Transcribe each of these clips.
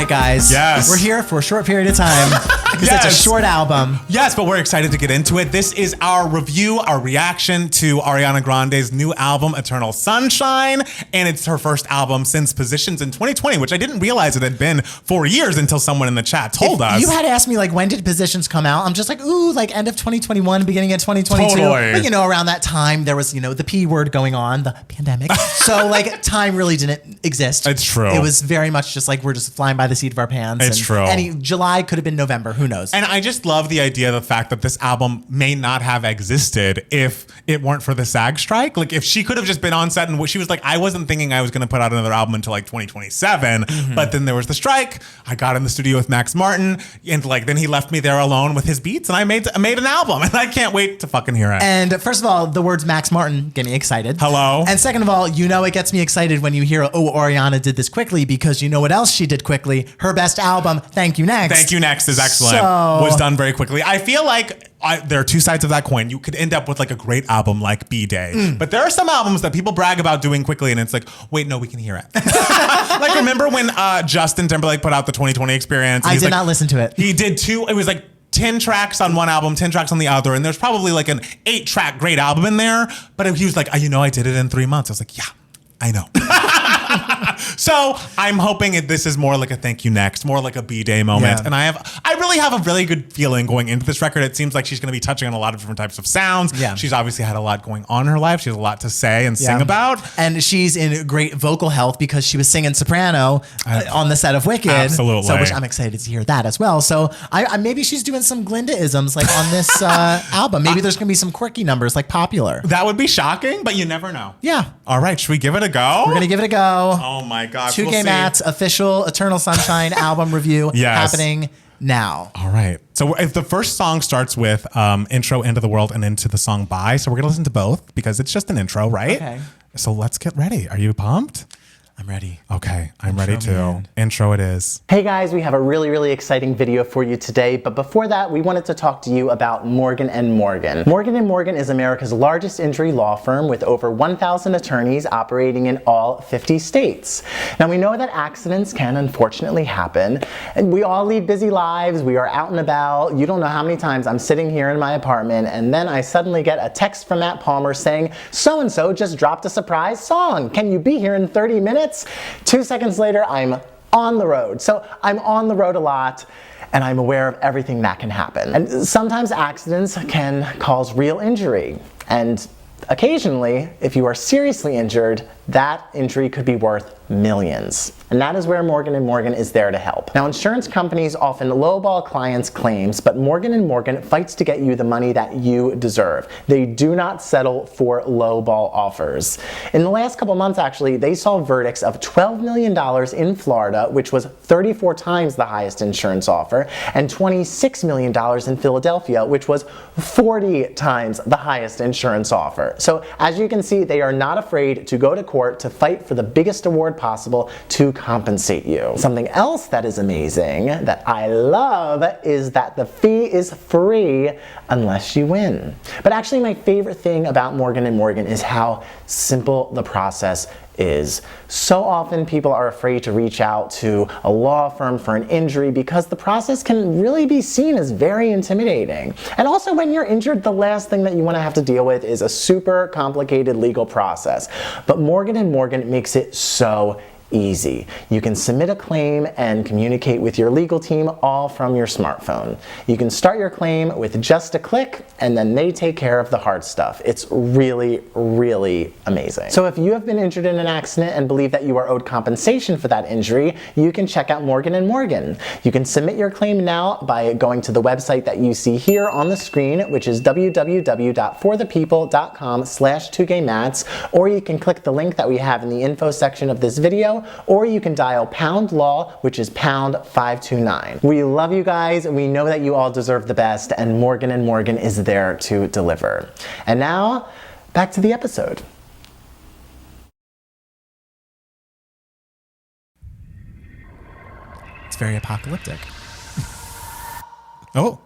right, guys. Yes. We're here for a short period of time because it's a short album. Yes, but we're excited to get into it. This is our review, our reaction to Ariana Grande's new album, Eternal Sunshine. And it's her first album since Positions in 2020, which I didn't realize it had been 4 years until someone in the chat told us. You had asked me, like, when did Positions come out? I'm just like, ooh, like end of 2021, beginning of 2022. Totally. But, you know, around that time, there was, you know, the P word going on, the pandemic. So, like, time really didn't exist. It's true. It was very much just like we're just flying by the seat of our pants. It's true. July could have been November. Who knows? And I just love the idea, the fact that this album may not have existed if it weren't for the SAG strike. Like, if she could have just been on set and she was like, I wasn't thinking I was going to put out another album until like 2027. But then there was the strike. I got in the studio with Max Martin, and like then he left me there alone with his beats, and I made an album, and I can't wait to fucking hear it. And first of all, the words Max Martin get me excited. Hello. And second of all, you know it gets me excited when you hear, oh, Ariana did this quickly, because you know what else she did quickly? Her best album, Thank You Next. Thank You Next is excellent. Was done very quickly. I feel like there are two sides of that coin. You could end up with like a great album like B-Day. But there are some albums that people brag about doing quickly, and it's like, wait, no, we can hear it. Like, remember when Justin Timberlake put out the 2020 Experience? I did not listen to it. He did two. It was like 10 tracks on one album, 10 tracks on the other. And there's probably like an 8-track great album in there. But he was like, you know, I did it in 3 months. I was like, yeah, I know. So I'm hoping this is more like a Thank You Next, more like a B-Day moment. Yeah. And I really have a really good feeling going into this record. It seems like she's going to be touching on a lot of different types of sounds. Yeah. She's obviously had a lot going on in her life. She has a lot to say and sing about. And she's in great vocal health because she was singing soprano on the set of Wicked. Absolutely. So which I'm excited to hear that as well. So I maybe she's doing some Glinda-isms like on this album. Maybe there's going to be some quirky numbers like Popular. That would be shocking, but you never know. Yeah. All right. Should we give it a go? We're going to give it a go. Oh my gosh. 2K we'll see. Matt's official Eternal Sunshine album review happening now. All right. So if the first song starts with intro Into the World and into the song Bye. So we're going to listen to both because it's just an intro, right? Okay. So let's get ready. Are you pumped? I'm ready. Okay, I'm ready too. Intro it is. Hey guys, we have a really exciting video for you today, but before that, we wanted to talk to you about Morgan & Morgan. Morgan & Morgan is America's largest injury law firm with over 1,000 attorneys operating in all 50 states. Now we know that accidents can unfortunately happen, and we all lead busy lives, we are out and about. You don't know how many times I'm sitting here in my apartment and then I suddenly get a text from Matt Palmer saying, so-and-so just dropped a surprise song. Can you be here in 30 minutes? 2 seconds later, I'm on the road. So I'm on the road a lot, and I'm aware of everything that can happen. And sometimes accidents can cause real injury. And occasionally, if you are seriously injured, that injury could be worth millions. And that is where Morgan & Morgan is there to help. Now, insurance companies often lowball clients' claims, but Morgan & Morgan fights to get you the money that you deserve. They do not settle for lowball offers. In the last couple months, actually, they saw verdicts of $12 million in Florida, which was 34 times the highest insurance offer, and $26 million in Philadelphia, which was 40 times the highest insurance offer. So, as you can see, they are not afraid to go to court to fight for the biggest award possible to compensate you. Something else that is amazing that I love is that the fee is free unless you win. But actually my favorite thing about Morgan & Morgan is how simple the process is. So often people are afraid to reach out to a law firm for an injury because the process can really be seen as very intimidating. And also when you're injured, the last thing that you want to have to deal with is a super complicated legal process. But Morgan & Morgan makes it so easy. You can submit a claim and communicate with your legal team all from your smartphone. You can start your claim with just a click, and then they take care of the hard stuff. It's really amazing. So if you have been injured in an accident and believe that you are owed compensation for that injury, you can check out Morgan & Morgan. You can submit your claim now by going to the website that you see here on the screen, which is www.forthepeople.com/2gaymats, or you can click the link that we have in the info section of this video, or you can dial pound law, which is pound 529. We love you guys. We know that you all deserve the best, and Morgan & Morgan is there to deliver. And now, back to the episode. It's very apocalyptic. Oh.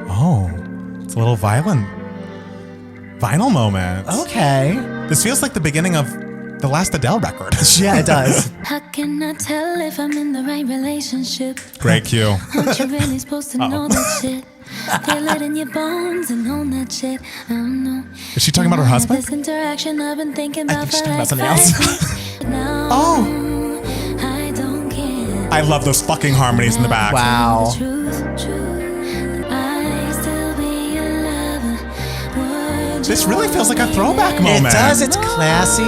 Oh. It's a little vinyl moment. Okay. This feels like the beginning of the last Adele record. Yeah, it does. How can I tell if I'm in the right relationship? Great cue. Aren't you really supposed to know that shit? Feel it in your bones and own that shit. I don't know. Is she talking about her husband? This interaction I've been thinking about she's for talking like about something 5 else. weeks. No, Oh. I don't care. I love those fucking harmonies in the back. Wow. Truth. I still be your lover. Would This you really feels like a want throwback me moment. It does. It's classy.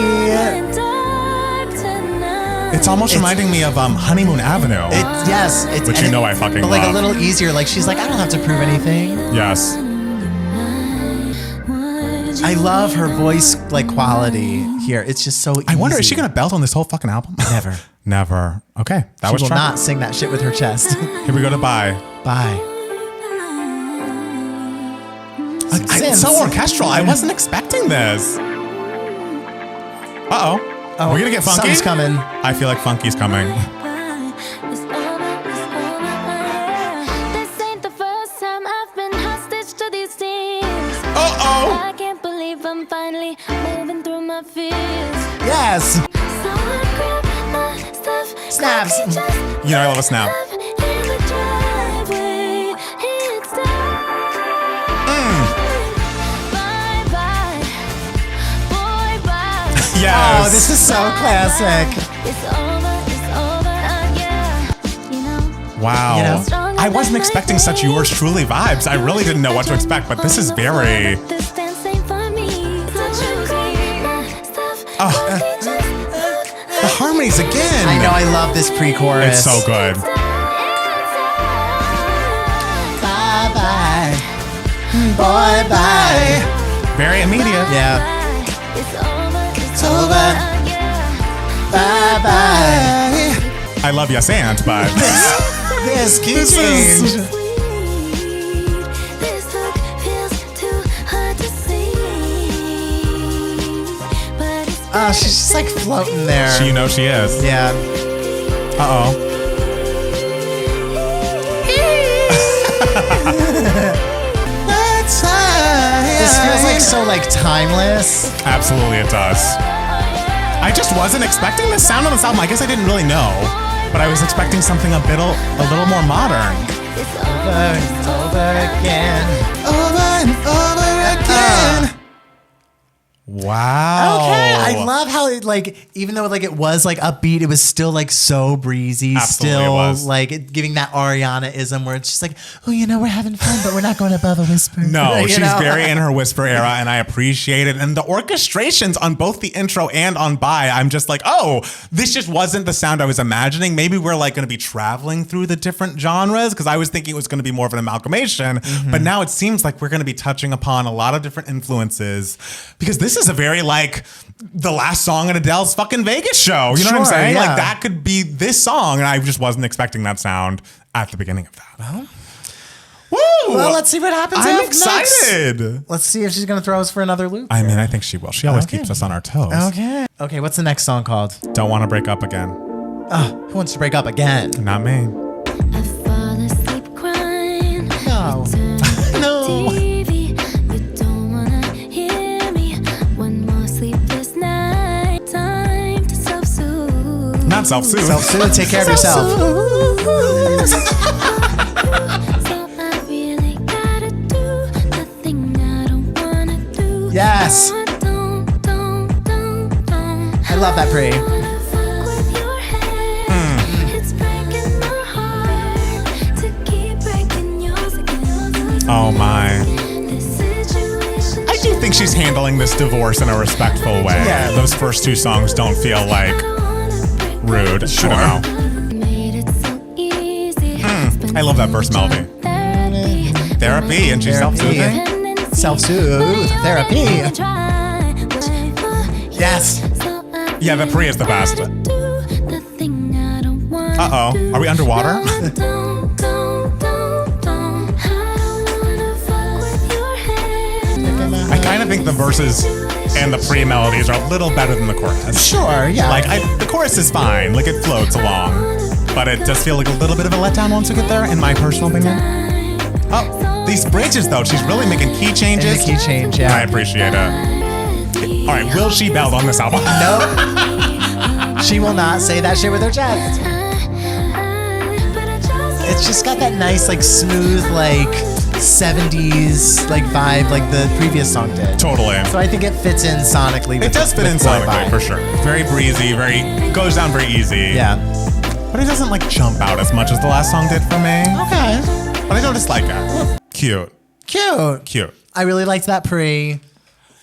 dark tonight? It's almost reminding me of Honeymoon Avenue. Yes. It's, Which and you know I fucking But like love. a little easier. Like she's like, I don't have to prove anything. Yes. I love her voice like quality here. It's just so easy. I wonder, is she gonna belt on this whole fucking album? Never. Never. Okay, that She was will try- not sing that shit with her chest. Here we go to Bye. Bye. It's so orchestral. I wasn't expecting this. Uh-oh. Oh, We're gonna get funky? something's coming. I feel like funky's coming. It's over. This ain't the first time I've been hostage to these things. Uh-oh. I can't believe I'm finally moving through my fears. Yes. So I grab my stuff. Snaps. quickly just You know I love a snap. left in the driveway. It's time. Bye-bye. Boy, bye. Yes. Oh, this is so classic. It's over, yeah. You know, Wow. You know? I wasn't expecting such yours truly vibes. I really didn't know what to expect, but this is very... this dance ain't for me. The harmonies again. I know. I love this pre-chorus. It's so good. Bye bye. Boy, bye. Very immediate. Yeah. It's over, over. Bye bye. I love Yes and, but... This key This change. is- This look feels too hard to see. But it's Oh, she's just like floating there. you know she is. Yeah. Uh-oh. This feels like so like timeless. Absolutely it does. I just wasn't expecting the sound on this album. I guess I didn't really know, but I was expecting something a little more modern. it's Over and over again. Over and over again. Wow. Okay, I love how it like, even though like it was like upbeat, it was still like so breezy. Absolutely still it was. like giving that Ariana-ism where it's just like, oh, you know, we're having fun, but we're not going above a whisper. No, You she's know? very in her whisper era, and I appreciate it. And the orchestrations on both the intro and on Bye, I'm just like, oh, this just wasn't the sound I was imagining. Maybe we're like going to be traveling through the different genres, because I was thinking it was going to be more of an amalgamation. But now it seems like we're going to be touching upon a lot of different influences, because this is a very like the last song in Adele's fucking Vegas show. You know what I'm Sure, saying? yeah. Like that could be this song, and I just wasn't expecting that sound at the beginning of that. Woo! Well, let's see what happens I'm next. excited. Let's see if she's going to throw us for another loop. I mean, I think she will. She always Okay. keeps us on our toes. Okay. Okay, what's the next song called? Don't want to break up again. Who wants to break up again? Not me. I fall asleep crying. No. No. TV, you don't wanna hear me. One more sleepless night. Time to self-soothe. Not self-soothe. Self-soothe, take care of yourself. So I really gotta do the thing I don't wanna do. Yes. I love that pre. Oh my. I do think she's handling this divorce in a respectful way. Yeah. Those first two songs don't feel like rude. Sure. I don't know. I love that verse melody. Therapy, and she's self-soothing. Self-soothe therapy. Yes. Yeah, the pre is the best. Uh-oh. Are we underwater? I kind of think the verses and the pre-melodies are a little better than the chorus. Sure, yeah. Like, the chorus is fine. Like, it floats along. But it does feel like a little bit of a letdown once we get there, in my personal opinion. Oh, these bridges, though. She's really making key changes. And the key change, I yeah. appreciate it. All right, will she belt on this album? Nope. She will not say that shit with her chest. It's just got that nice, like, smooth, like, 70s, like, vibe like the previous song did. Totally. So I think it fits in sonically. It does fit in with Boy sonically, Bye. for sure. Very breezy, goes down very easy. Yeah. But it doesn't, like, jump out as much as the last song did for me. Okay. But I don't dislike it. Cute. Cute. I really liked that pre.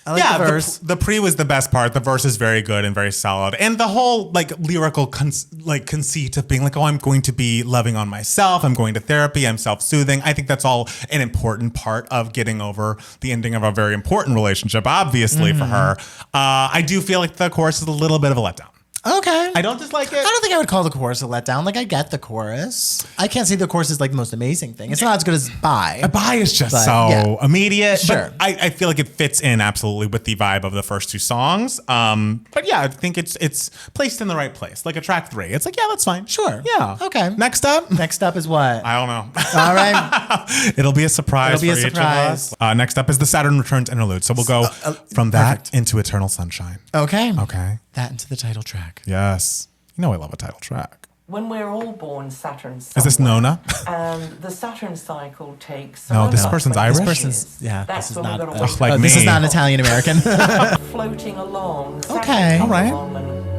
I like the verse. The pre was the best part. The verse is very good and very solid, and the whole like lyrical conceit of being like, oh, I'm going to be loving on myself. I'm going to therapy. I'm self-soothing. I think that's all an important part of getting over the ending of a very important relationship. Obviously for her, I do feel like the chorus is a little bit of a letdown. Okay. I don't dislike it. I don't think I would call the chorus a letdown. Like, I get the chorus. I can't say the chorus is like the most amazing thing. It's not as good as Bye. Bye is just But, so yeah. immediate. Sure. But I feel like it fits in absolutely with the vibe of the first two songs. But yeah, I think it's placed in the right place. Like a track 3. It's like, yeah, that's fine. Sure. Yeah. Okay. Next up. Next up is what? I don't know. All right. It'll be a surprise It'll be for a each surprise. of us. Next up is the Saturn Returns interlude. So we'll go from that perfect. into Eternal Sunshine. Okay. Okay. That into the title track. Yes. You know I love a title track. When we're all born Saturn Is this Nona? The Saturn cycle takes. No, this about person's 20 Irish? This years. person's, yeah, That's this is when we're not. gonna wake like up. This me. is not Italian American. Floating along. Okay. All right.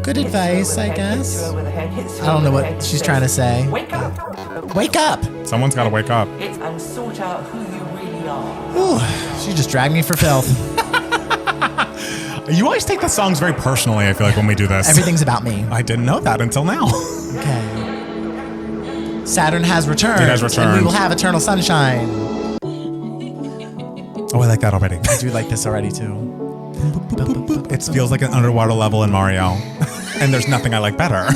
Good Hits you advice, over I the head, hits you guess. over the head, hits you I don't over know the what head, she's says, trying to say. Wake up. Wake up. Someone's got to wake up. And sort out who you really are. Ooh, she just dragged me for filth. You always take the songs very personally, I feel like, when we do this. Everything's about me. I didn't know that until now. Okay. Saturn has returned. It has And returned. we will have eternal sunshine. Oh, I like that already. I do like this already too. It feels like an underwater level in Mario. And there's nothing I like better. I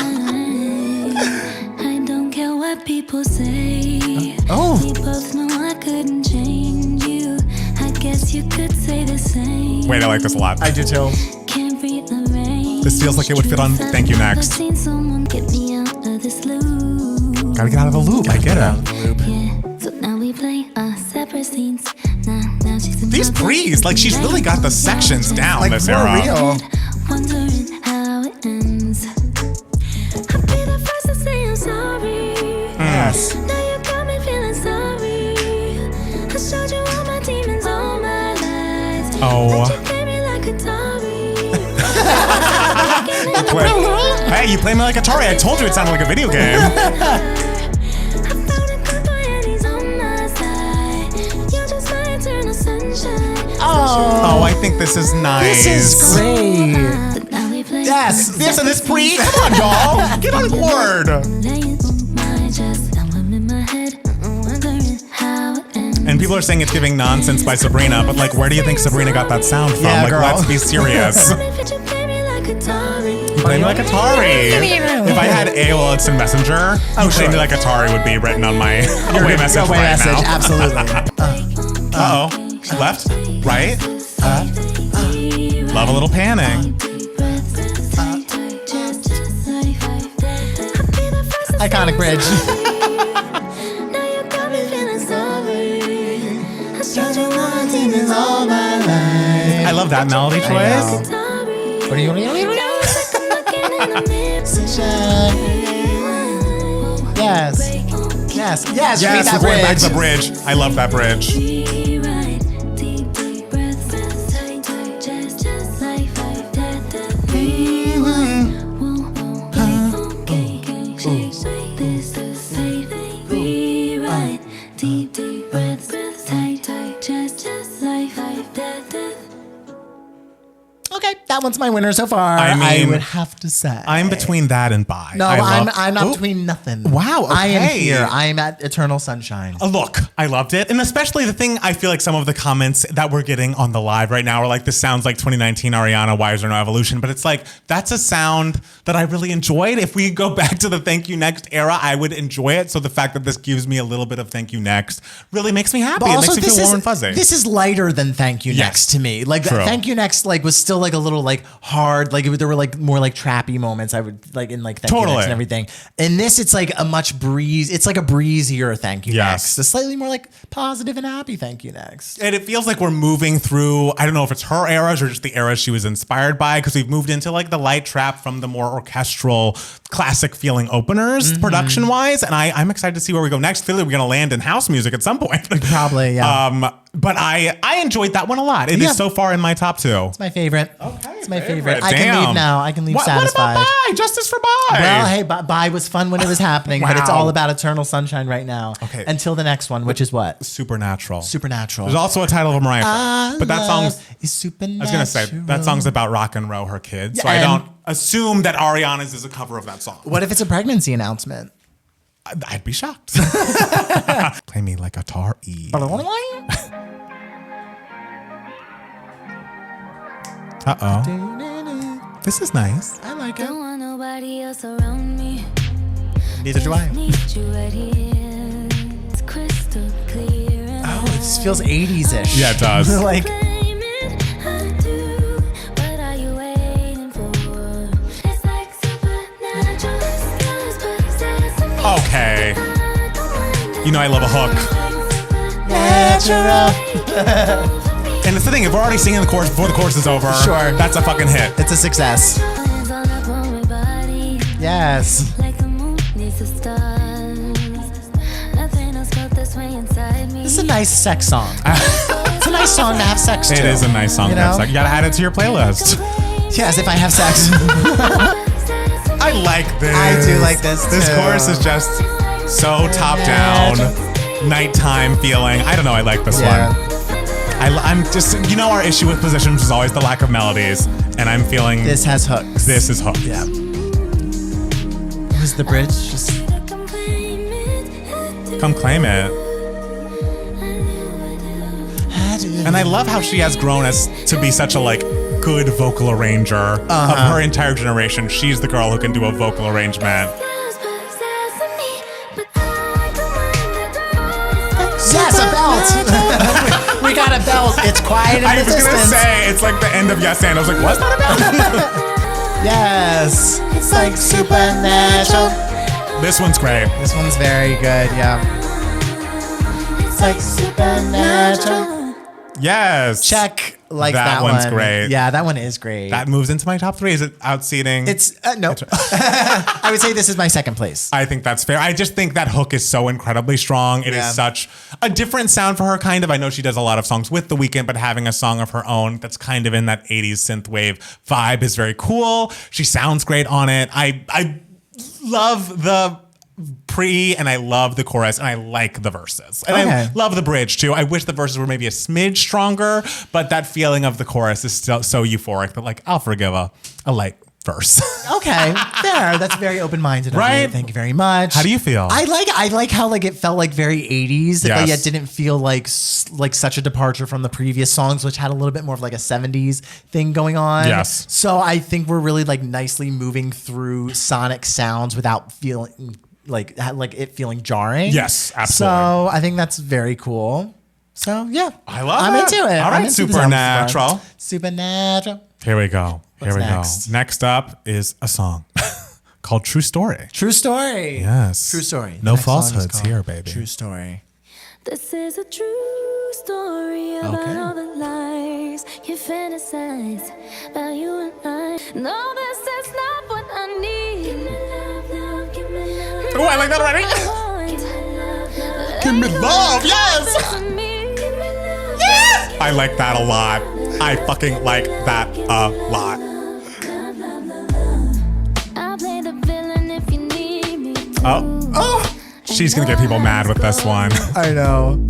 don't care what people say. Oh. We both know I couldn't change you. I guess you could say the same. Wait, I like this a lot. I do too. Can't breathe the rain. This feels like it would fit on Thank You I've Next. seen someone get me out of this loop. Gotta get out of the loop. I get it. Yeah, so now we play our separate scenes. Now she's in These my prees, like she's really got the sections down Like, this for era. real. wondering how it ends. I'll be the first to say I'm sorry. Yes. Now you got me feeling sorry. I showed you all my demons, all my lies. Oh. But you play me like Atari. Hey, you play me like Atari. I told you it sounded like a video game. I found a good boy and he's on my side. You're just my eternal sunshine. Oh, Oh, I think this is nice. this is great. But now we play Yes. This and this pre. Come on, y'all. Get on board. laying on my chest. Now I'm in my head, wondering how it ends. And people are saying it's giving Nonsense by Sabrina, but like, where do you think Sabrina got that sound from? Yeah, like, girl. let's be serious. If you play me like Atari. You play me like Atari. If I had AOL Instant Messenger, you play me like Atari would be written on my away message Away right message, now. absolutely. Uh-oh. Left, right. Love a little panning. Iconic bridge. Now you got me feeling sorry. I showed you all my demons all my life. I love that melody choice. Atari. What are you? Now it's like I'm looking in a mirror. Yes. Yes. Yes. Read Yes, that we're going back bridge. to the bridge. I love that bridge. Rewrite. Deep, deep breaths. Tight, tight, just like that. Okay. Shake this to say rewrite. Deep, deep breaths. Tight, tight, just like that. Okay, that one's my winner so far. I mean, would have to say. I'm between that and Bye. No, I love- I'm not Ooh. between nothing. Wow, I am okay. here. I am at Eternal Sunshine. Look, I loved it. And especially the thing, I feel like some of the comments that we're getting on the live right now are like, this sounds like 2019 Ariana, why is there no evolution? But it's like, that's a sound that I really enjoyed. If we go back to the Thank You Next era, I would enjoy it. So the fact that this gives me a little bit of Thank You Next really makes me happy. But It also, makes me feel warm and fuzzy. this is lighter than Thank You Yes. Next to me. Like True. Thank You Next, like was still like a little actual like hard, like there were like more like trappy moments. I would like in like Thank You Totally. Next and everything. In this, it's like a much it's like a breezier Thank You Yes. Next. A slightly more like positive and happy Thank You Next. And it feels like we're moving through, I don't know if it's her eras or just the eras she was inspired by, because we've moved into like the light trap from the more orchestral, classic feeling openers production wise. And I'm excited to see where we go next. Clearly, we're going to land in house music at some point. Probably, yeah. But I enjoyed that one a lot. It Yeah. is so far in my top 2. It's my favorite. Okay, It's my favorite. I Damn. can leave now. I can leave What satisfied. about Bye? Justice for Bye. Well, hey, Bye was fun when it was happening, but it's Wow. all about Eternal Sunshine right now. Okay. Until the next one, which is what? Supernatural. Supernatural. There's also a title of a Mariah Carey. But that song's, is supernatural. I was going to say, that song's about Rock and Row her kids. So Yeah, I and- don't assume that Ariana's is a cover of that song. What if it's a pregnancy announcement? I'd be shocked. Play me like a tar E. Uh-oh. This is nice. I like it. Don't want nobody else around me. Neither do I. Need you right here. It's crystal clear. And Oh, this feels 80s-ish. Yeah, it does. Like, claim it, I do. What are you waiting for? It's like supernatural stars, possess me. Okay. You know I love a hook. natural. And it's the thing, if we're already singing the chorus before the chorus is over, Sure. that's a fucking hit. It's a success. Hands all up on my body. Yes. Like the moon needs the stars. Nothing else felt this way inside me. This is a nice sex song. It's a nice song to have sex to. It is a nice song. You That's know? like, you gotta add it to your playlist. Yes, if I have sex. I like this. I do like this This too. chorus is just so top down, nighttime feeling. I don't know. I like this Yeah. one. I'm just, you know, our issue with positions is always the lack of melodies, and I'm feeling This has hooks. this is hooked. Yeah. Was the bridge just... Come claim it. And I love how she has grown as to be such a like good vocal arranger of her entire generation. She's the girl who can do a vocal arrangement. Yes, a belt. We got a belt. It's quiet in I the was gonna distance. say it's like the end of Yes and I was like, what's that about? Yes. It's like supernatural. This one's great. This one's very good, yeah. It's like supernatural. Yes. Check. Like That that, one's one. great. Yeah, that one is great. That moves into my top 3. Is it outseating? It's no. I would say this is my second place. I think that's fair. I just think that hook is so incredibly strong. It is Yeah. such a different sound for her, kind of. I know she does a lot of songs with The Weeknd, but having a song of her own that's kind of in that 80s synthwave vibe is very cool. She sounds great on it. I love the pre and I love the chorus and I like the verses. And I Okay. love the bridge too. I wish the verses were maybe a smidge stronger, but that feeling of the chorus is still so euphoric that like I'll forgive a light verse. Okay, fair. That's very open-minded of you. Right? Thank you very much. How do you feel? I like how like it felt like very 80s, but Yes. yet didn't feel like like such a departure from the previous songs, which had a little bit more of like a 70s thing going on. Yes. So I think we're really like nicely moving through sonic sounds without feeling like it feeling jarring. Yes, absolutely. So I think that's very cool. So yeah, I love I'm it. into it. All I'm right, into this album so far. Supernatural. Supernatural. Here we go. What's Here we next? go. Next up is a song called True Story. True story. Yes. True story. No The next song is falsehoods called here, baby. True story. This is a true story about Okay. all the lies you fantasize about you and I. No, this is not what I need. Give me love, love, give me love. Oh, I like that already. Give me love, yes. Yes! I like that a lot. I fucking like that a lot. I'll play the villain if you need me to. Oh. She's gonna get people mad with this one. I know.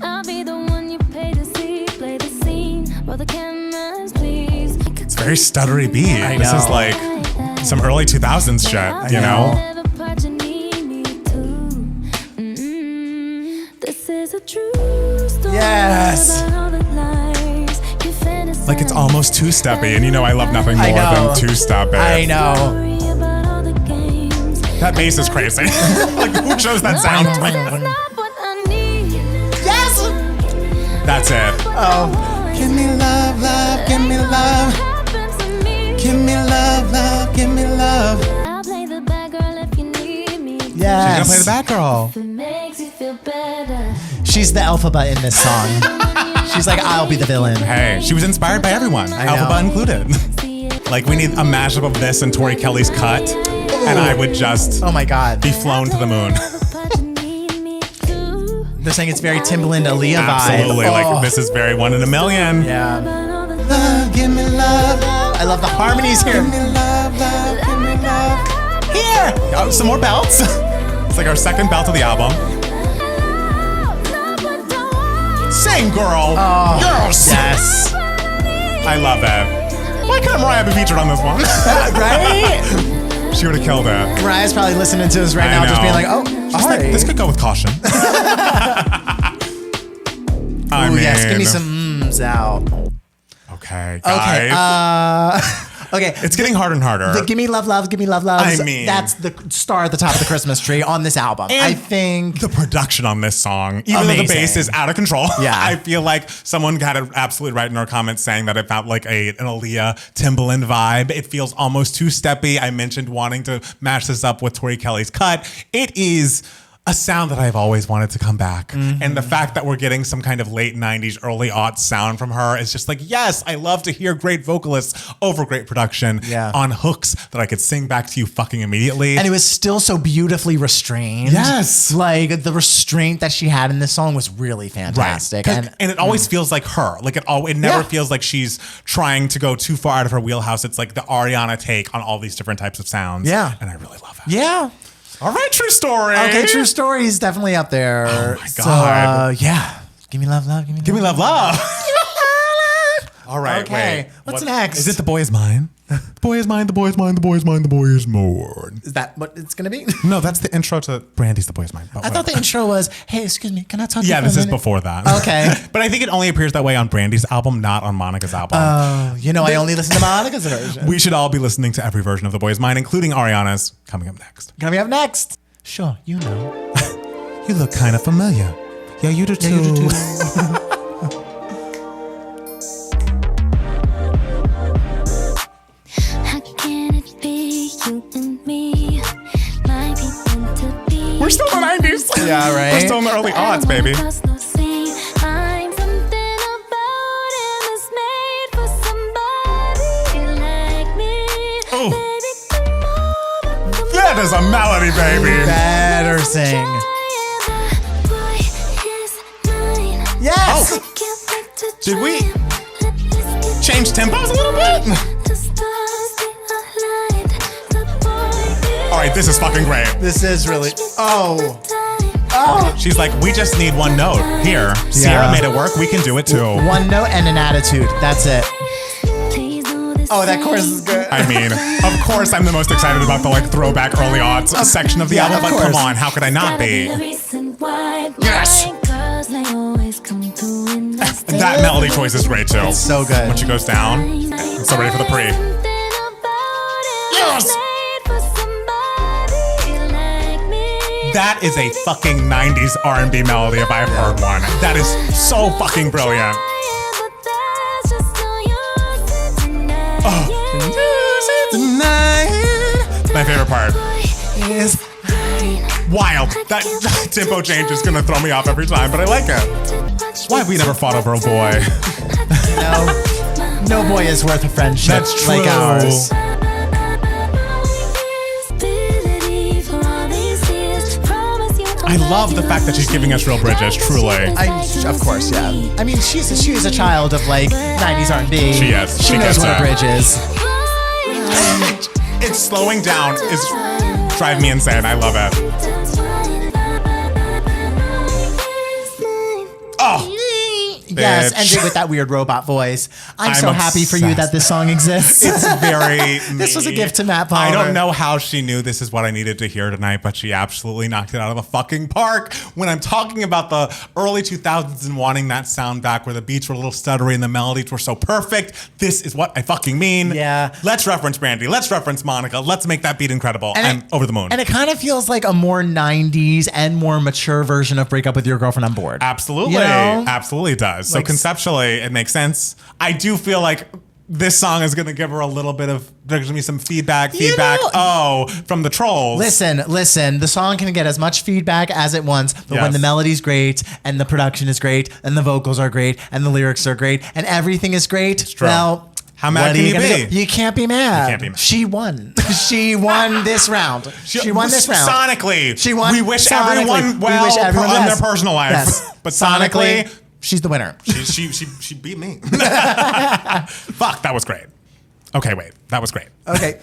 I'll be the one you pay to see. Play the scene while the cameras please. It's very stuttery beat. I This is know. like some early 2000s shit, you know? This is a true story. Yes. About all the lies you fantasize. Like it's almost two-steppy, and you know I love nothing more I know. than two-step. I know. Story about all the games. That bass is crazy. Like who chose that sound? This is not what I need. That's it. Oh. Give me love, love, give me love. Give me love, love, give me love. I'll play the bad girl if you need me. She's Yes. gonna play the bad girl. If it makes you feel better. She's the Elphaba in this song. She's like, I'll be the villain. Hey, she was inspired by everyone, know. Alphaba included. See it. Like, we need a mashup of this and Tori Kelly's cut, and I would just Oh my God. be flown to the moon. But you need me to. They're saying it's very Timbaland Aaliyah vibe. Absolutely. Oh. Like, this is very 1 in a million. Yeah. But all the Love, give me love. I love the harmonies here. Give me love, love, give me love. Here! Oh, some more belts. It's like our second belt of the album. Sing, girl. Yes. Yes. I love it. Why couldn't Mariah be featured on this one? Right? She would have killed it. Mariah's probably listening to this right I now, just know. being like, oh, She's all like, right. this could go with caution. I Ooh, mean, yes, give me some mms out. Okay, guys. Okay. Okay. It's getting harder and harder. The Give Me Love Loves, Give Me Love Loves. I mean- that's the star at the top of the Christmas tree on this album. And I think. the production on this song, even though the Amazing. bass is out of control, Yeah. I feel like someone got it absolutely right in our comments saying that it felt like an Aaliyah Timbaland vibe. It feels almost too steppy. I mentioned wanting to match this up with Tori Kelly's cut. It is a sound that I've always wanted to come back. Mm-hmm. And the fact that we're getting some kind of late 90s, early aughts sound from her is just like, yes, I love to hear great vocalists over great production Yeah. on hooks that I could sing back to you fucking immediately. And it was still so beautifully restrained. Yes. Like the restraint that she had in this song was really fantastic. Right. And it always feels like her. Like it never Yeah. feels like she's trying to go too far out of her wheelhouse. It's like the Ariana take on all these different types of sounds. Yeah. And I really love it. Yeah. All right, True Story. Okay, True Story is definitely up there. Oh my So, God. yeah. Give me love, love, give me Give me love, love. All right, Okay, wait. what's next? Is it The Boy Is Mine? The boy is mine, the boy is mine, the boy is mine, the boy is mine. Is that what it's going to be? No, that's the intro to Brandy's The Boy Is Mine. But I thought the whatever. intro was, hey, excuse me, can I talk to you Yeah, for this a is minute? before that. Okay. But I think it only appears that way on Brandy's album, not on Monica's album. You know, I only listen to Monica's version. We should all be listening to every version of The Boy Is Mine, including Ariana's, coming up next. Coming up next. Sure, you know. You look kind of familiar. Yeah, you do too. Yeah, you do too. How can it be you and me? Might be meant to be. We're still in the 90s. Yeah, right? We're still in the early aughts, baby. I'm something about him is made for somebody like me. Oh. Baby, come over, come That is a melody, baby. Better sing. Yes. Did we change tempos a little bit? All right, this is fucking great. This is really. Oh. She's like, we just need one note. Here, Sierra made it work. We can do it too. One note and an attitude. That's it. Oh, that chorus is good. I mean, of course, I'm the most excited about the like throwback early aughts section of the yeah, album. of But course. come on, how could I not be? Yes. That melody choice is great too. So good. When she goes down. I'm so ready for the pre. Yes. That is a fucking 90s R&B melody if I've heard one. That is so fucking brilliant. My favorite part is wild. That tempo change is gonna throw me off every time, but I like it. Why have we never fought over a boy? No boy is worth a friendship That's like true. ours. I love the fact that she's giving us real bridges, truly. Of course, yeah. I mean, she's a child of like 90s R&B. She is. She She knows gets what a that. bridge is. It's slowing down is drive me insane. I love it. Oh, Yes, bitch. and it with that weird robot voice. I'm so I'm happy for you obsessed. that this song exists. It's very This was a me. gift to Matt Palmer. I don't know how she knew this is what I needed to hear tonight, but she absolutely knocked it out of the fucking park. When I'm talking about the early 2000s and wanting that sound back where the beats were a little stuttery and the melodies were so perfect, this is what I fucking mean. Yeah. Let's reference Brandy. Let's reference Monica. Let's make that beat incredible. I'm over the moon. And it kind of feels like a more 90s and more mature version of Break Up With Your Girlfriend on Board. Absolutely. You know? Absolutely does. So Like- conceptually, it makes sense. I do feel like this song is gonna give her a little bit of. There's gonna be some feedback. know- From the trolls. Listen. The song can get as much feedback as it wants, but when Yes. the melody's great and the production is great and the vocals are great and the lyrics are great and everything is great, true. well, How mad what are can you gonna be? do? You can't be mad. can't be mad. She won. She won this round. She won this round. Sonically, She won. We wish sonically. everyone well we wish everyone in the their best. personal life, Yes. but sonically, she's the winner. she beat me. Fuck, that was great. Okay, wait, that was great. Okay.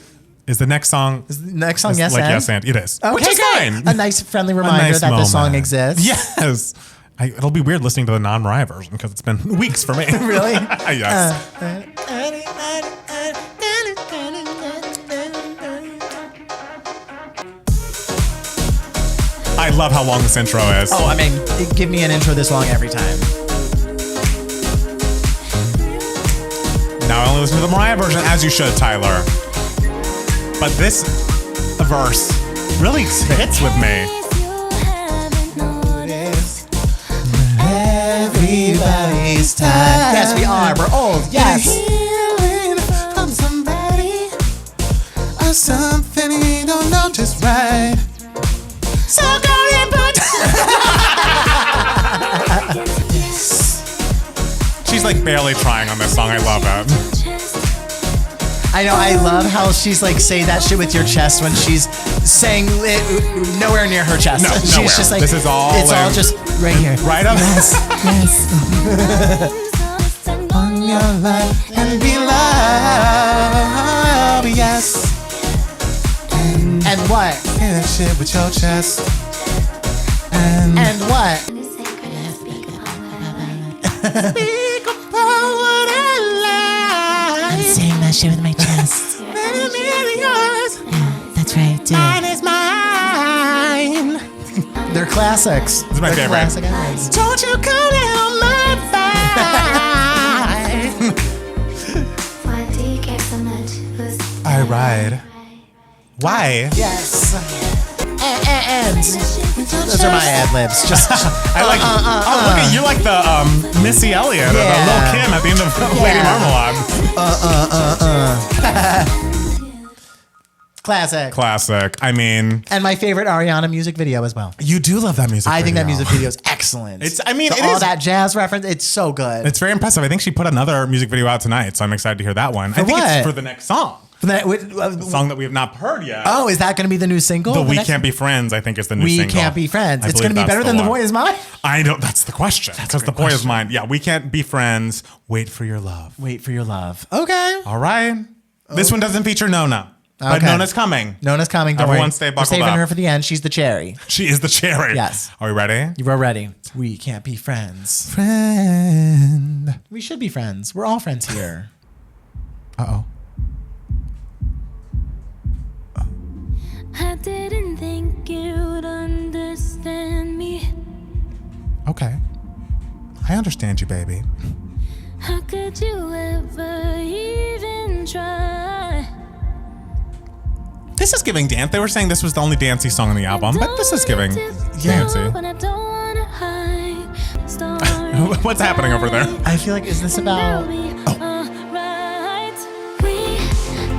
Is the next song? Next song, yes, like and? yes and it is, Okay, which is great. fine. A nice friendly A reminder nice that this song moment. exists. Yes. It'll be weird listening to the non-Mariah version because it's been weeks for me. Really? Yes. I love how long this intro is. Oh, I mean, give me an intro this long every time. Now I only listen to the Mariah version, as you should, Tyler. But this verse really hits with me. Everybody's tired. Yes, we are. We're old. Yes. From somebody or something you don't know just right. So go and put. She's like barely trying on this song. I love it. I know. I love how she's like, say that shit with your chest when she's saying it nowhere near her chest. No, she's nowhere. just like, This is all It's all in- just right here. Right up. Yes. On your life and be loved. Yes. And what? Say that shit with your chest. And what? I'm saying that shit with my chest. That's right, do it. They're classics. This is my They're favorite. classic anthems. Don't you come down my Why do you care so much? Who's I ride. Why? Yes. And those are my ad libs. Just I like. Oh, look at you, like the Missy Elliott or the Yeah. Lil Kim at the end of Lady Marmalade. classic. Classic. I mean, And my favorite Ariana music video as well. you do love that music. I think that video. music video is excellent. It's- I mean, it all is- that jazz reference. It's so good. It's very impressive. I think she put another music video out tonight, so I'm excited to hear that one. I think what? it's for the next song. The Song that we have not heard yet. oh, is that going to be the new single? The We next- Can't Be Friends, I think, is the new We single. Can't Be Friends. I It's believe going to be that's better than The one. Boy Is Mine. I don't. That's the question. Because The Boy Is Mine. Yeah, We Can't Be Friends. Wait for Your Love. Wait for your love. Okay. All right. This one doesn't feature Nona. But Okay. Nona's coming. Nona's coming. Don't Everyone worry. stay We're buckled saving up. her for the end. She's the cherry. She is the cherry. Yes. Are we ready? You are ready. We can't be friends. Friend. We should be friends. We're all friends here. Uh-oh. I didn't think you'd understand me. Okay. I understand you, baby. How could you ever even try? This is giving dance. They were saying this was the only dancey song on the album, but this is giving dancey. When I don't wanna hide. What's happening over there? I feel like, is this about... Alright. We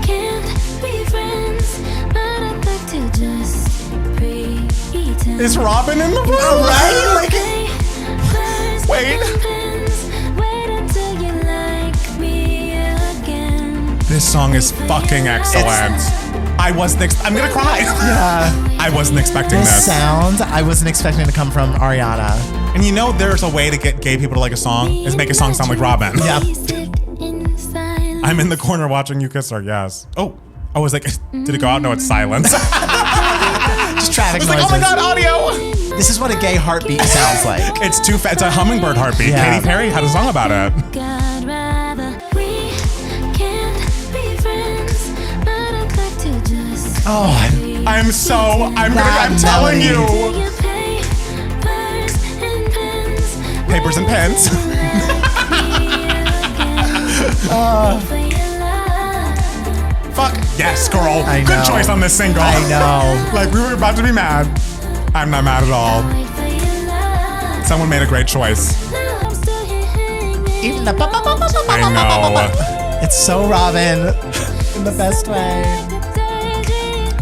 can't be friends, but I'd like to just pretend. Is Robin in the room? Right? Like, Wait. Wait until you like me again. This song is fucking excellent. I'm gonna cry. yeah. I wasn't expecting This this. sound, I wasn't expecting to come from Ariana. And you know there's a way to get gay people to like a song, is make a song sound like Robin. Yeah. I'm in the corner watching you kiss her, yes. Oh, I was like, did it go out? No, it's silence. I Just traffic was noises. like, oh my God, audio. This is what a gay heartbeat sounds like. It's too fast. It's a hummingbird heartbeat. Yeah. Katy Perry had a song about it. God, rather we can't be friends, but I'd like to just Oh, I'm That telling melody. you. you pay purse and pens. Papers and pens. For your love. Fuck yes, girl. I Good know. choice on this single. I know. Like we were about to be mad. I'm not mad at all. Wait for your love. Someone made a great choice. Now I'm still here hanging. Even the... I know. It's so Robin in the best way.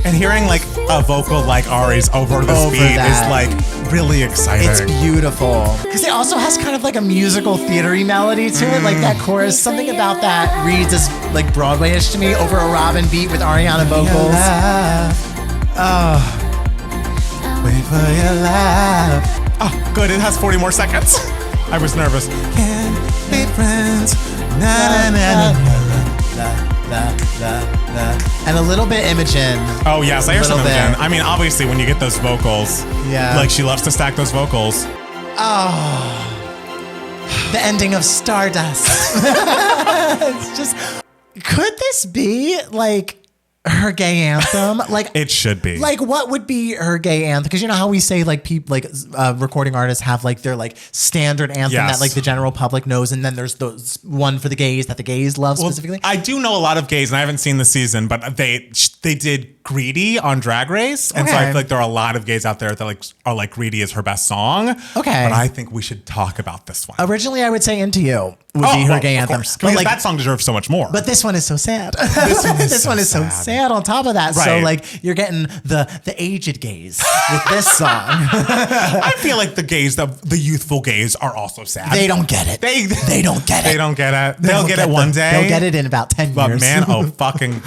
And hearing like a vocal like Ari's over this Over beat that. is like really exciting. It's beautiful. Because it also has kind of like a musical theater-y melody to it. Like that chorus, something about that reads as like Broadway-ish to me over a Robin beat with Ariana vocals. Oh. Wait for your laugh. Oh, good. It has 40 more seconds. I was nervous. Can't be friends. Na, na, na, na. And a little bit Imogen. Oh, yes. I hear some Little Imogen. bit. I mean, obviously, when you get those vocals, Yeah. like she loves to stack those vocals. The ending of Stardust. It's just, could this be like her gay anthem? Like It should be. Like, what would be her gay anthem? Because you know how we say like people like recording artists have like their like standard anthem Yes. that like the general public knows, and then there's those one for the gays that the gays love specifically. I do know a lot of gays, and I haven't seen the season, but they did Greedy on Drag Race, and so I Okay. feel like there are a lot of gays out there that like are like Greedy is her best song. Okay. but I think we should talk about this one. Originally, I would say "Into You" would be her well, gay of anthem, course. but Because like that song deserves so much more. But this one is so sad. This one is so so sad. sad on top of that. So Right. like you're getting the aged gays with this song. I feel like the gays, the youthful gays, are also sad. They don't get it. They don't get it. They don't get it. They They'll don't get it one day. They'll get it in about 10 But years. man, oh fucking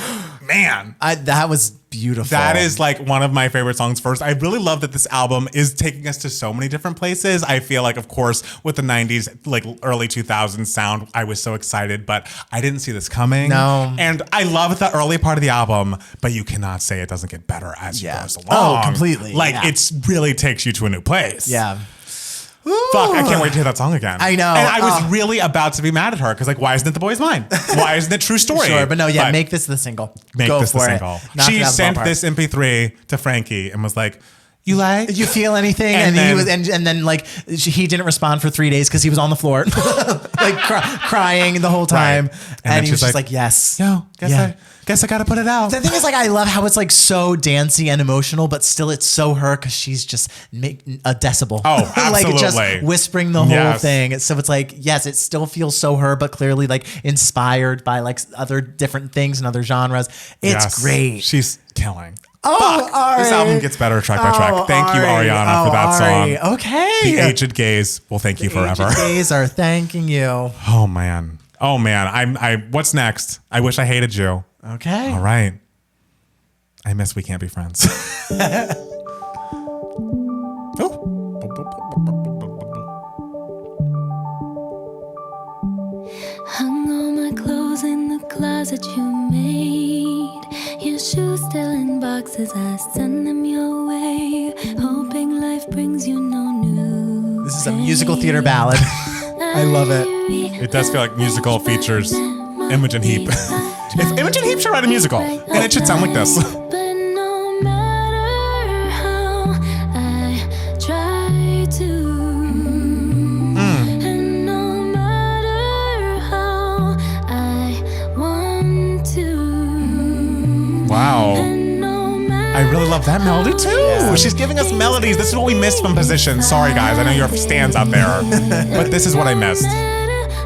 man. That was beautiful. That is like one of my favorite songs first. I really love that this album is taking us to so many different places. I feel like, of course, with the 90s, like early 2000s sound, I was so excited, but I didn't see this coming. No. And I love the early part of the album, but you cannot say it doesn't get better as you Yeah. go along. Oh, completely. Like Yeah. it's really takes you to a new place. Yeah. Fuck, I can't wait to hear that song again. I know. And I was Oh. really about to be mad at her because, like, why isn't it The Boy's Mine? Why isn't it True Story? Sure, but no, yeah, make this the single. Make Go this the for it. single. Knock it She out of the sent ballpark. this MP3 to Frankie and was like, "You like?" Did you feel anything? And And, he then- was, and then like he didn't respond for 3 days because he was on the floor, like crying the whole time. Right. And, then he was she's just like, "Yes, Yo, Yeah. guess I gotta put it out. The thing is, like, I love how it's like so dancey and emotional, but still it's so her because she's just making a decibel. Oh, like just absolutely. whispering the whole Yes. thing. So it's like, yes, it still feels so her, but clearly like inspired by like other different things and other genres. It's Yes. great. She's killing. Oh, Fuck. Ari. This album gets better track by track. Oh, Thank you, Ari. Ariana, for Oh, that Ari. song. Okay. The aged gays will thank you forever. Aged gays are thanking you. Oh man. Oh man. I what's next? I wish I hated you. Okay. All right. I miss We Can't Be Friends. Hung all my clothes in the closet you made. Your shoes still in boxes, I send them your way. Hoping life brings you no news. This is a musical theater ballad. I love it. It does feel like musical features Imogen Heap. If Imogen Heap should write a musical, and it should sound like this. But no matter how I try to, and no matter how I want to, Wow. and no matter I really love that melody too. She's giving us melodies. This is what we missed from Position. Sorry guys, I know you're stands out there, but this is what I missed.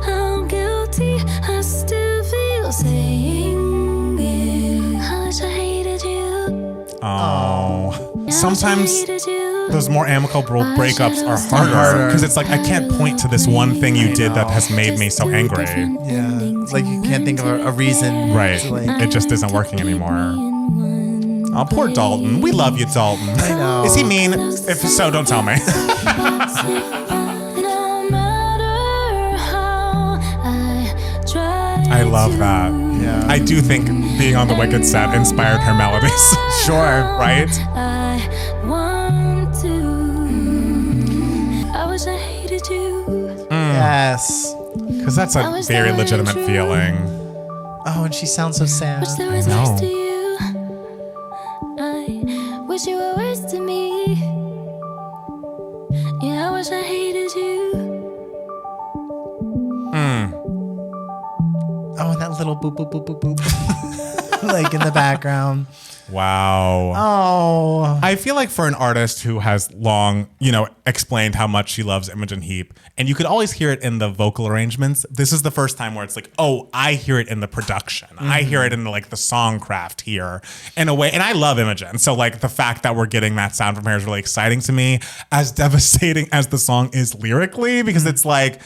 how guilty I still feel saying it. I wish I hated you. Oh. I Sometimes wish I hated you. those more amicable breakups are harder because it's like I can't point to this one thing you did that has made me so angry. Yeah. Like you can't think of a reason. Right. to, like- It just isn't working anymore. Oh, poor Dalton. We love you, Dalton. I know. Is he mean? If so, don't tell me. No matter how I try I love that. Yeah. I do think being on the Wicked set inspired her melodies. Sure. Right? I want to. I wish I hated you. Yes. Because that's a very legitimate feeling. Oh, and she sounds so sad. Wish there was know. worse to you. I wish you were worse to me. Yeah, I wish I hated you. Oh, and that little boop boop boop boop boop, like in the background. Wow. Oh. I feel like for an artist who has long, explained how much she loves Imogen Heap, and you could always hear it in the vocal arrangements, this is the first time where it's like, oh, I hear it in the production. I hear it in like the songcraft here in a way. And I love Imogen. So like the fact that we're getting that sound from her is really exciting to me, as devastating as the song is lyrically, because it's like,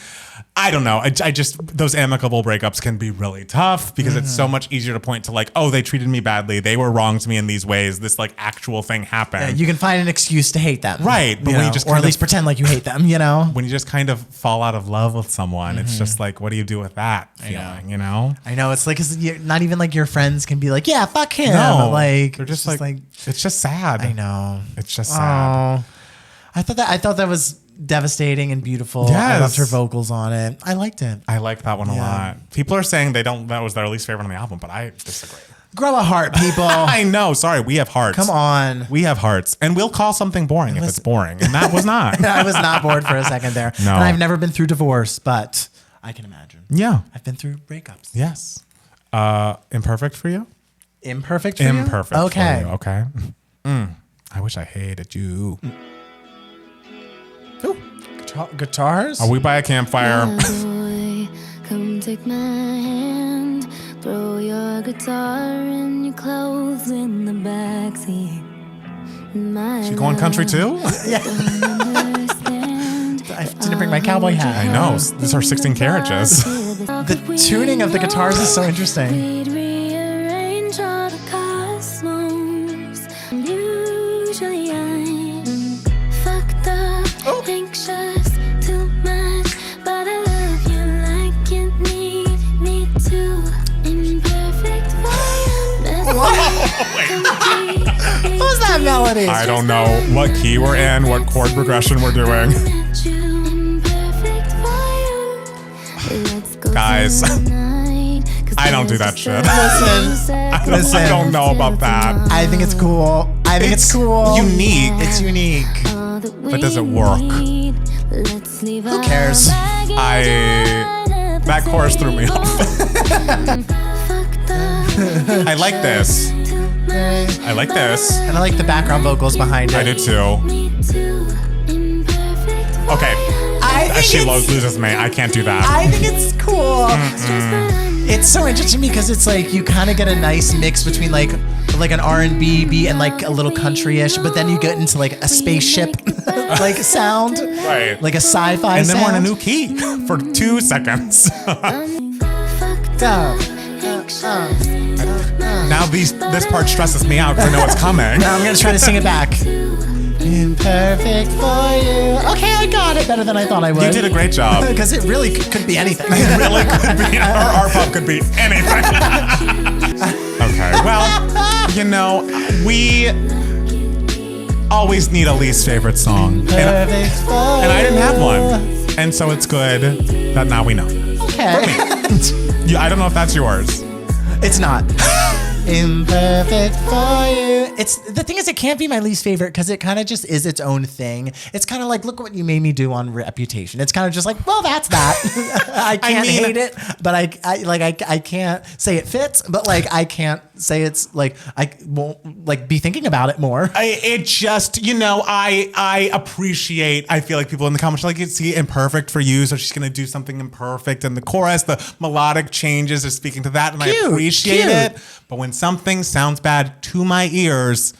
I don't know. I just, those amicable breakups can be really tough because it's so much easier to point to like, oh, they treated me badly. They were wrong to me in these ways. This like actual thing happened. You can find an excuse to hate them. Right, but when you just or kind at least of- pretend like you hate them, When you just kind of fall out of love with someone, it's just like, what do you do with that feeling, I know, it's like, 'cause not even like your friends can be like, yeah, fuck him. No, like, they're just like, it's just sad. I know. It's just sad. Oh, I thought that was devastating and beautiful. I Yes. loved her vocals on it. I liked it. I like that one a Yeah. lot. People are saying that was their least favorite on the album, but I disagree. Grow a heart, people. I know. Sorry, we have hearts. Come on. We have hearts, and we'll call something boring if it's boring, and that was not. I was not bored for a second there. No. And I've never been through divorce, but I can imagine. Yeah. I've been through breakups. Yes. Imperfect for you? Imperfect for you? Imperfect. Okay. For you. Okay. I wish I hated you. Guitars? Are we by a campfire? Boy, come take my hand. Throw your guitar and your clothes in the backseat. She going country too? I didn't bring my cowboy hat. I know. These are 16 carriages. The tuning of the guitars is so interesting. We'd rearrange all the cosmos. Usually I'm fucked up, anxious, too much, but I love you like you need me to. Imperfect What was that melody? I don't know what key we're in, what chord progression we're doing. Guys, I don't do that shit. Listen. I don't know about that. I think it's cool. I think it's cool. Unique. It's unique. But does it work? Who cares? That chorus threw me off. I like this. I like this. And I like the background vocals behind it. I do too. Okay. She loses me. I can't do that. I think it's cool. It's so interesting because it's like you kind of get a nice mix between like an R&B beat and like a little country-ish, but then you get into like a spaceship like sound, Right. like a sci-fi And then we're in a sound. new key for 2 seconds. Now this part stresses me out because I know it's coming. Now I'm gonna try to sing it back. Imperfect for you. Okay, I got it better than I thought I would. You did a great job. Because it really could be anything. It really could be. Our pop could be anything. Okay. Well, we always need a least favorite song. Perfect for And I didn't have one. And so it's good that now we know. Okay. I don't know if that's yours. It's not. Imperfect for you. It's the thing is, it can't be my least favorite because it kind of just is its own thing. It's kind of like, look what you made me do on Reputation. It's kind of just like, well, that's that. I can't hate it, but I can't say it fits, but like I can't say it's like I won't like be thinking about it more. I appreciate. I feel like people in the comments are like, it's imperfect for you, so she's gonna do something imperfect, and the chorus, the melodic changes are speaking to that, and I appreciate it. But when something sounds bad to my ears,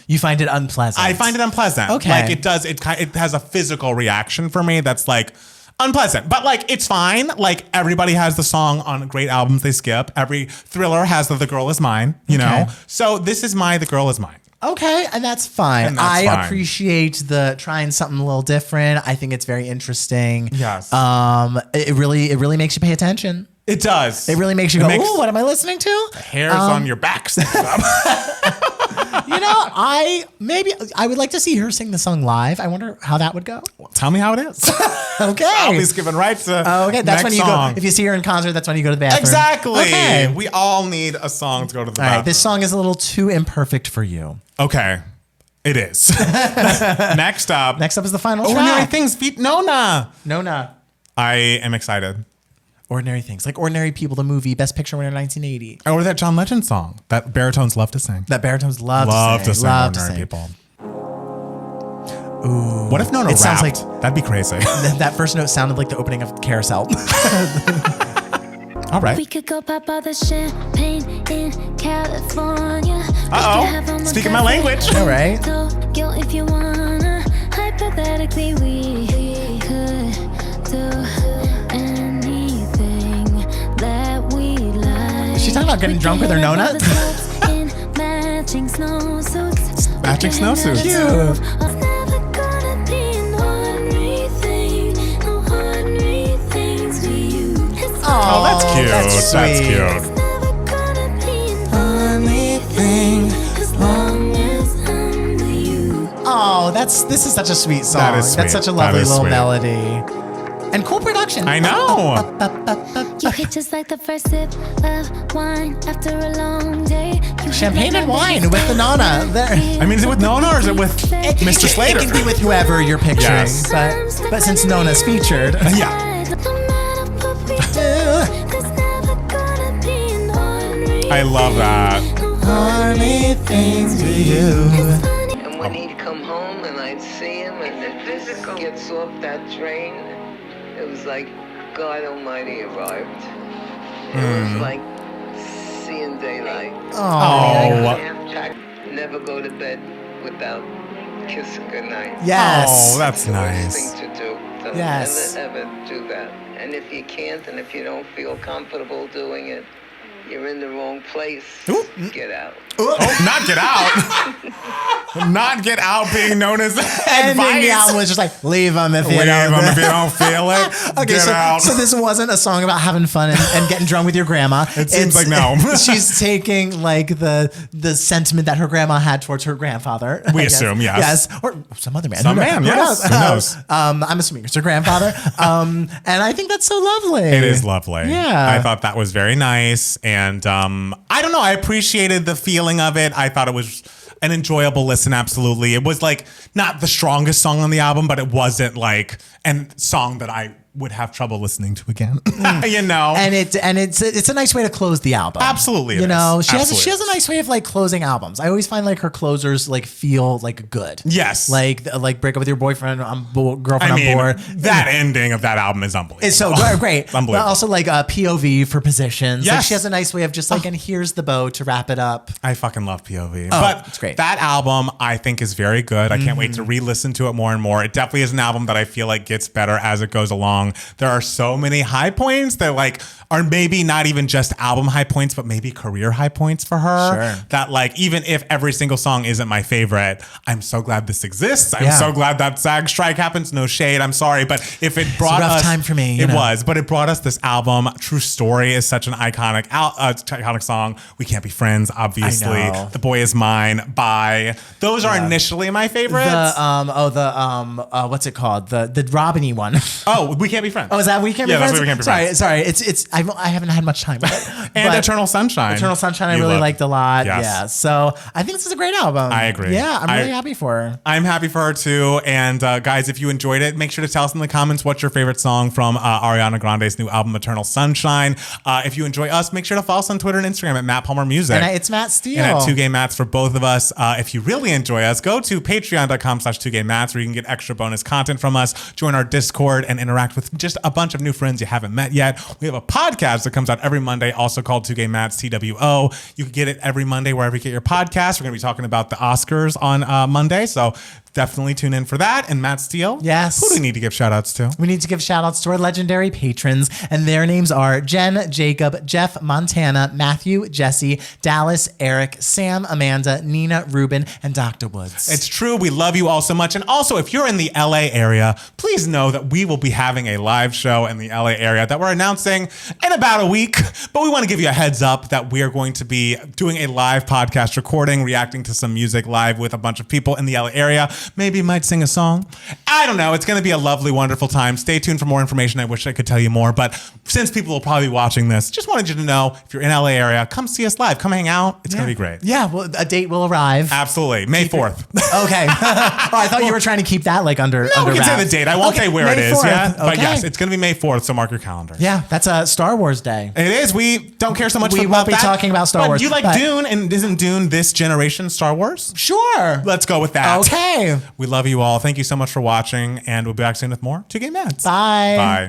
You find it unpleasant. I find it unpleasant. Okay. Like it does. It has a physical reaction for me that's like unpleasant. But like it's fine. Like everybody has the song on great albums they skip. Every Thriller has the Girl Is Mine. You know. So this is The Girl Is Mine. Okay, and that's fine. And that's I fine. appreciate the trying something a little different. I think it's very interesting. Yes. It really makes you pay attention. It does. It really makes you go, "Ooh, what am I listening to?" Hairs on your back stand up. I would like to see her sing the song live. I wonder how that would go. Tell me how it is. Okay. I'll be skipping right to Okay, that's next when you song. go. If you see her in concert, that's when you go to the bathroom. Exactly. Okay. We all need a song to go to the All bathroom. right, this song is a little too imperfect for you. Okay. It is. Next up is the final Oh, track. no, things beat Nona. Nona. I am excited. Ordinary Things, like Ordinary People, the movie, Best Picture winner 1980. Or that John Legend song that baritones love to sing. That baritones love to sing love to Ordinary sing. People. Ooh. What if Nona It sounds rapped? That'd be crazy. That first note sounded like the opening of Carousel. All right. We could go pop all the champagne in California. Uh-oh. Speaking my language. All right. Tokyo if you wanna. Hypothetically, we could do anything that we like. Is she talking about getting drunk with her Nona? Matching snowsuits. Matching snowsuits. Cute. Oh, that's cute. that's That's sweet. cute. Oh, this is such a sweet song. That is sweet. That's such a That lovely is little sweet. melody. And cool production. I know. You hit just like the first sip of wine after a long day. You Champagne hit and like wine with the Nana. There. I mean, is it with Nona or is it with Mr. Slater? It can be with whoever you're picturing. Yes. But since Nona's featured. Yeah. I love that. Only things to you. And when he'd come home and I'd see him and the physical gets off that train, it was like God Almighty arrived. It was like seeing daylight. Oh. Never go to bed without kissing goodnight. Yes. Oh, that's It's the worst nice. thing to do. Don't Yes. ever do that. And if you can't and if you don't feel comfortable doing it, you're in the wrong place. Get out. Oh, not get out. Not get out being known as Ending the advice. album was just like, leave them if you Leave don't. them if you don't feel it. Okay, Get out. so this wasn't a song about having fun and getting drunk with your grandma. It seems like no. She's taking like the sentiment that her grandma had towards her grandfather. We I guess. assume, yes. Yes, or some other man. Some Who knows? man, Who yes. knows? Who knows? I'm assuming it's her grandfather. And I think that's so lovely. It is lovely. Yeah. I thought that was very nice. And I don't know. I appreciated the feeling of it. I thought it was an enjoyable listen. Absolutely. It was like not the strongest song on the album, but it wasn't like a song that I would have trouble listening to again. You know? And it's a nice way to close the album. Absolutely it You know, is. she Absolutely has a nice way of like closing albums. I always find like her closers like feel like good. Yes. Like break up with your boyfriend, girlfriend I mean, on board. that ending of that album is unbelievable. It's so great. Unbelievable. But also like POV for positions. Like Yes. she has a nice way of just like, and here's the bow to wrap it up. I fucking love POV. Oh, but it's great. that album I think is very good. I can't wait to re-listen to it more and more. It definitely is an album that I feel like gets better as it goes along. There are so many high points that like are maybe not even just album high points, but maybe career high points for her. Sure. That like, even if every single song isn't my favorite, I'm so glad this exists. I'm Yeah. so glad that SAG strike happens. No shade. I'm sorry. But if it brought rough us time for me, you it know. was, but it brought us this album. True Story is such an iconic song. We Can't Be Friends, obviously. I know. The Boy Is Mine, Bye. Those are initially my favorites. What's it called? The Robin-y one. Oh, We Can't Be Friends. Oh, is that We Can't Yeah, Be that's Friends? We Can't Be Friends. Sorry. It's I haven't had much time with it. And But Eternal Sunshine. Eternal Sunshine I You really love. liked a lot. Yes. Yeah. So I think this is a great album. I agree. Yeah, I'm really happy for her. I'm happy for her too. And guys, if you enjoyed it, make sure to tell us in the comments what's your favorite song from Ariana Grande's new album, Eternal Sunshine. If you enjoy us, make sure to follow us on Twitter and Instagram at Matt Palmer Music. And it's Matt Steele. And at 2Gay Mats for both of us. If you really enjoy us, go to patreon.com/2gaymats where you can get extra bonus content from us, join our Discord, and interact with just a bunch of new friends you haven't met yet. We have a podcast that comes out every Monday, also called 2Gay Mats, TWO. You can get it every Monday wherever you get your podcast. We're going to be talking about the Oscars on Monday, so definitely tune in for that. And Matt Steele, Yes. who do we need to give shout outs to? We need to give shout outs to our legendary patrons, and their names are Jen, Jacob, Jeff, Montana, Matthew, Jesse, Dallas, Eric, Sam, Amanda, Nina, Ruben, and Dr. Woods. It's true. We love you all so much. And also, if you're in the LA area, please know that we will be having a live show in the LA area that we're announcing in about a week. But we want to give you a heads up that we are going to be doing a live podcast recording, reacting to some music live with a bunch of people in the LA area. Maybe might sing a song. I don't know. It's going to be a lovely, wonderful time. Stay tuned for more information. I wish I could tell you more, but since people will probably be watching this, just wanted you to know if you're in LA area, come see us live. Come hang out. It's going to be great. Yeah, well, a date will arrive. Absolutely. May 4th. Okay. Oh, I thought you were trying to keep that like under. No, under we can say wraps. the date. I won't Okay, say where May it is 4th. yet. But Okay. yes, it's going to be May 4th, so mark your calendar. Yeah, that's a Star Wars day. It is. We don't care so much We about won't be that. talking about Star But Wars, you like but- Dune, and isn't Dune this generation Star Wars? Sure. Let's go with that. Okay. We love you all. Thank you so much for watching, and we'll be back soon with more Two Gay Mads. Bye. Bye.